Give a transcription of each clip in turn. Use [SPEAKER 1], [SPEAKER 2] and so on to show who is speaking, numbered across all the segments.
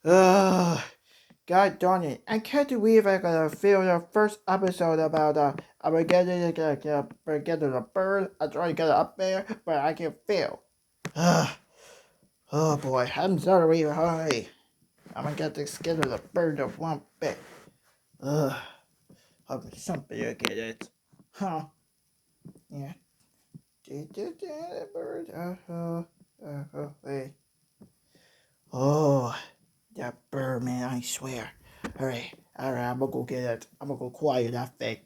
[SPEAKER 1] Ugh, God darn it. I can't believe I gotta film the first episode about I'm getting a bird. I try to get it up there, but I can't film. Ugh, oh boy, I'm sorry, hurry. I'm gonna get to get the bird of one bit. Ugh, hope somebody will get it. Huh? Yeah. The bird. Wait. Oh, that bird, man, I swear. Alright, I'm gonna go get it. I'm gonna go quiet that thing.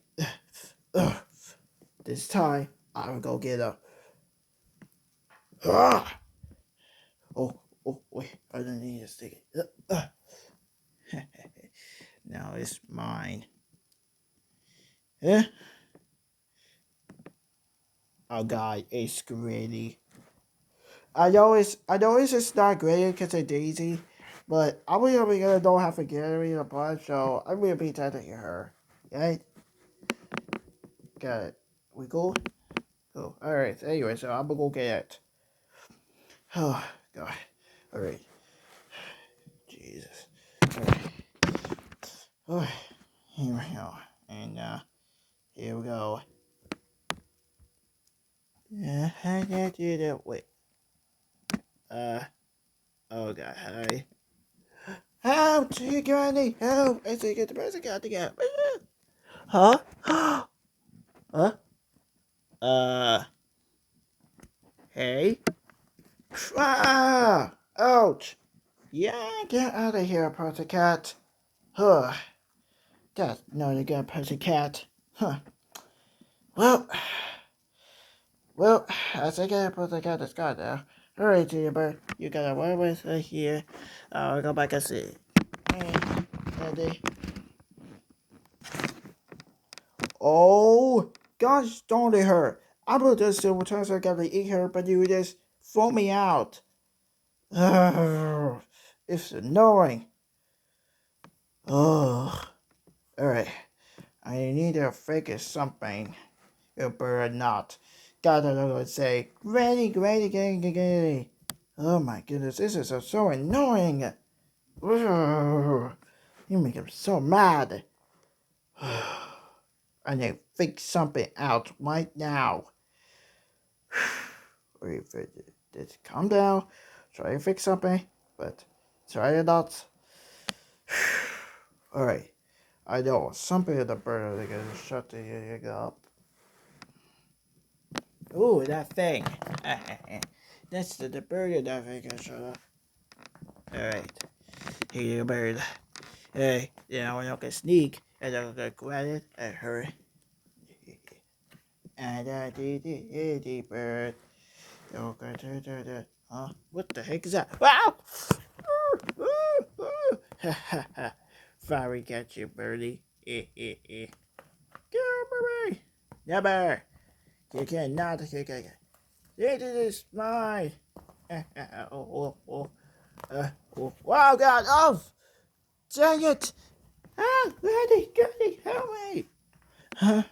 [SPEAKER 1] Ugh. This time, I'm gonna go get it. Ah! Wait, I don't need to stick it. Now it's mine. Eh? Oh god, it's greedy. I know it's not great because of Daisy, but I really don't have to get her in a bunch, so I'm gonna be tempted her. Right? Got it. We go? Oh, alright. Anyway, so I'm gonna go get it. Oh, God. Alright. Jesus. Alright. Oh, here we go. And, here we go. How did I do that? Wait. Uh, oh, God. Hi. Help! Granny! Help! I think it's the person got to get. Huh? Huh? Uh, hey? Ah! Ouch! Yeah, get out of here, pussycat. Huh. That's no, you got pussycat. Huh. Well, well, I think I pussycat is gone now. Alright, Juniper, you got a one with right here. I'll go back and see. And, Andy. Oh, gosh darn it, her. I will just several times I got to eat her, but you just throw me out. Ugh, it's annoying. Ugh. Alright. I need to figure something. You better not. Gotta say, Granny. Oh my goodness, this is so annoying. Ugh, you make him so mad. I need to fix something out right now. Just calm down. Try to fix something, but try it not. Alright. I know something of the bird are gonna shut the egg up. Ooh, that thing. That's the bird that thing can shut up. Alright. Here you bird. Hey, now we're not gonna sneak. And I'm gonna grab it and hurry. And the bird. Okay, huh? What the heck is that? Wow! Sorry, catch you, birdie. Go, birdie. Never. You cannot take it. It is mine. Wow, God. Oh, dang it. Ah, Granny, help me. Huh?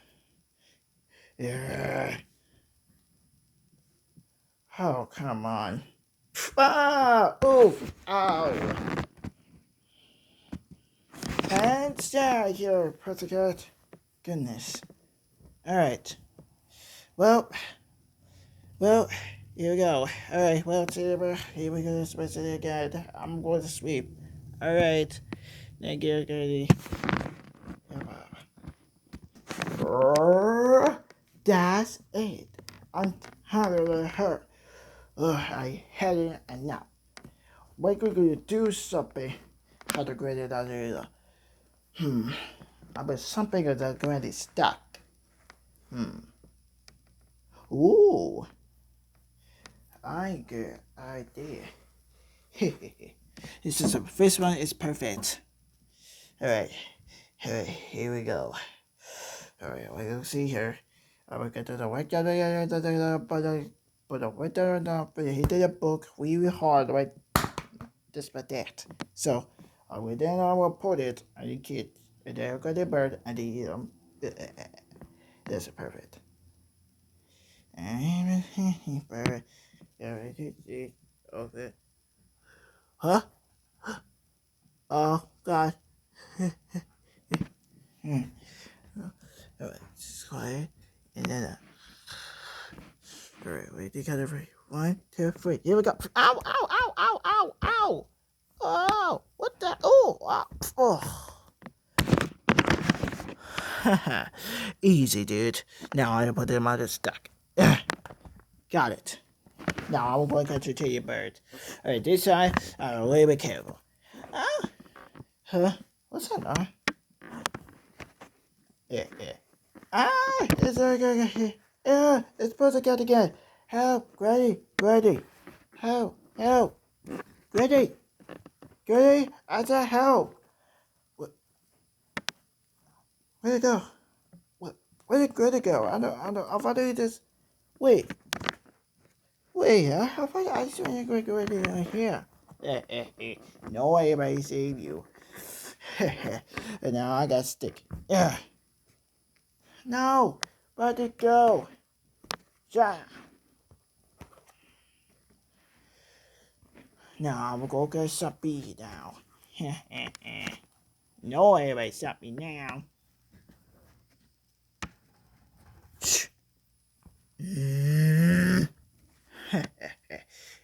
[SPEAKER 1] Yeah. Oh, come on. Ah, oof, ow. And stay here, pussycat. Goodness. Alright. Well, well, here we go. Alright, well, Timber, here we go, especially again. I'm going to sleep. Alright. Thank you, Granny. That's it. I'm tired of her. I had it enough. We're going to do something. How to grade it out here. I bet something that's going to be stuck. Ooh, I good idea. This is the first one is perfect. Alright. Alright, here we go. Alright, we'll see here. I will get to the white but the winter or not, but he did a book really hard, right? Just like that. So I will put it and the kid and then I got the bird and the that's perfect. Bird. Okay. Huh? Oh, God. Alright, just quiet. And then, alright, wait, together for 1, 2, 3. Here we go. Ow, ow, ow, ow, ow, ow. Oh, what the? Oh, oh. Easy, dude. Now I put them out of stuck. Got it. Now I'm going to catch a teddy bird. Alright, this side, I'm a little bit careful. Ah, huh? What's that? Yeah. It's okay. Yeah, it's supposed to get again. Help, Grady. Help. Grady. I said help. Where'd it go? Where did Grady go? I don't, I thought he just, wait, I thought I saw Grady right here. No way anybody save you. And now I got stick. Yeah. No, where'd it go? Yeah. Now I'm gonna go get Suppy now. No way anybody stop me now.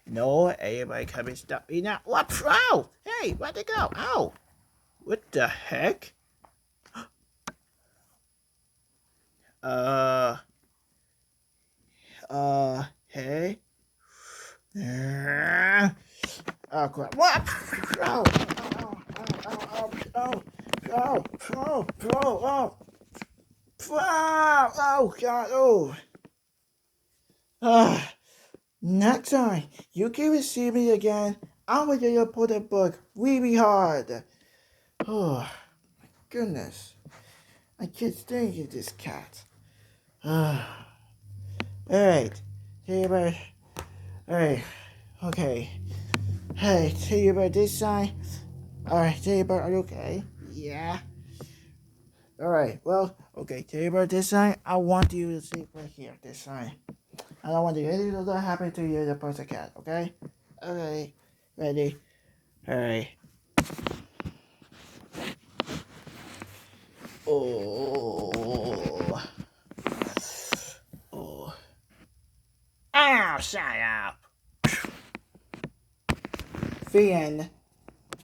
[SPEAKER 1] No, everybody come and stop me now. What? Ow! Hey, where'd it go? Ow! What the heck? Hey? Oh, crap. What? Oh, God, next time you can see me again, I'm going to put a book really hard. Oh, goodness. I can't stand you, this cat. Alright, Tabor. Alright, okay. Hey, Tabor, this side. Alright, Tabor, are you okay? Yeah. Alright, well, okay, Tabor, this side, I want you to sleep right here, this side. I don't want anything to happen to you, the pussycat, okay? Okay, ready? Alright. Oh. Ow, shut up. The end.